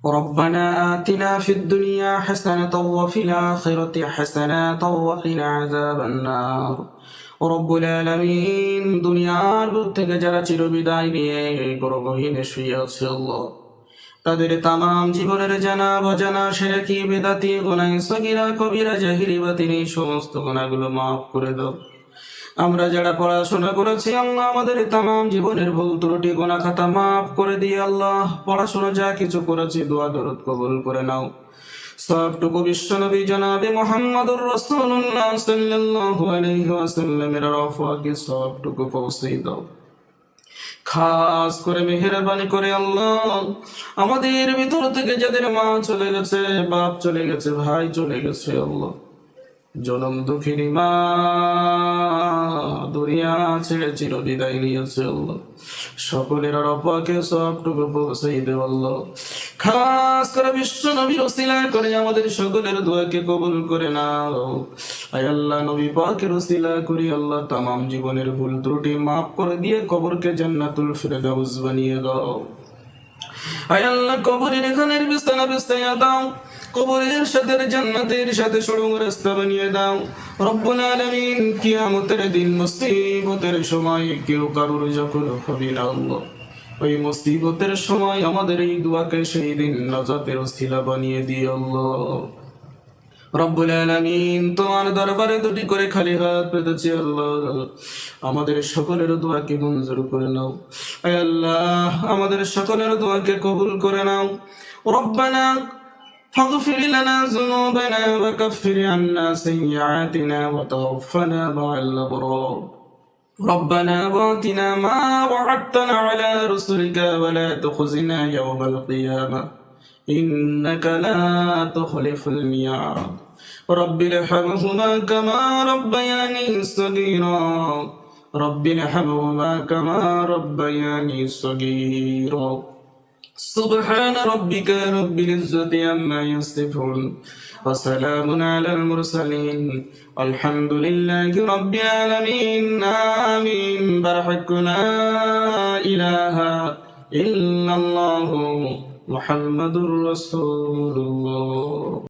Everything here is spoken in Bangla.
ربنا آتنا في الدنيا حسنة وفي الآخرة حسنة وقنا عذاب النار رب العالمين দুনিয়ার বুক থেকে যারা চিরবিদায় নিয়ে গর্ভহীনে শুয়ে আছে আল্লাহ, তাদের তামাম জীবনের জানা অজানা শিরকি বিদআতি গুনাহ সগীরা কবিরা জাহিলি বাতিনি সমস্ত গুনাহগুলো মাফ করে দাও। আমরা যারা পড়াশোনা করেছি আল্লাহ, আমাদের তামাম জীবনের ভুল ত্রুটি গুনাহ খাতা মাফ করে দিয়ে আল্লাহ, পড়াশোনা যা কিছু করেছি দোয়া দরুদ কবুল করে নাও। সবটুকু বিশ্বনবী জনাবে মুহাম্মদুর রাসূলুল্লাহ সাল্লাল্লাহু আলাইহি ওয়াসাল্লামের রফাকে সবটুকু পৌঁছে দাও। খাস করে মেহেরবানি করে আল্লাহ, আমাদের ভিতর থেকে যাদের মা চলে গেছে, বাপ চলে গেছে, ভাই চলে গেছে আল্লাহ, জনম দুঃখিনী মা দুনিয়া ছেড়ে চিরবিদায় নিয়েছে আল্লাহ, সকলের রব্বাকে সবটুকু পৌঁছে দেও আল্লাহ। খাস করে বিশ্ব নবীর ওসিলা করে আমাদের সকলের দোয়াকে কবুল করে নাও। আয় আল্লাহ, নবী পাকের ওসিলা করি আল্লাহ, তামাম জীবনের ভুল ত্রুটি মাফ করে দিয়ে কবরকে জান্নাতুল ফিরদাউস বানিয়ে দাও। আয় আল্লাহ, কবরের এখানের বিছানা বিছাইয়া দাও, কবরের সাথে জান্নাতের সাথে সরল রাস্তা বানিয়ে দাও রব্বুল আলামিন। কিয়ামতের দিন মুসিবতের সময় কেউ কারোর যখন হবে না আল্লাহ, ওই মুসিবতের সময় আমাদের এই দোয়াকে সেই দিন নাজাতের ওসিলা বানিয়ে দিও আল্লাহ। রব্বুল আলামিন, তোমার দরবারে দুটি করে খালি হাত পেতেছি আল্লাহ, আমাদের সকলের দোয়াকে মঞ্জুর করে নাও। আয় আল্লাহ, আমাদের সকলের দোয়াকে কবুল করে নাও। রব্বানা فاغفر لنا ذنوبنا وكفر عنا سيئاتنا وتوفنا مع الأبرار ربنا وآتنا ما وعدتنا على رسلك ولا تخزنا يوم القيامة إنك لا تخلف الميعاد رب ارحمهما كما ربياني صغيرا رب ارحمهما كما ربياني صغيرا سبحان ربك رب العزة عما يصفون وسلام على المرسلين الحمد لله رب العالمين آمين برحق لا إله إلا الله محمد رسول الله.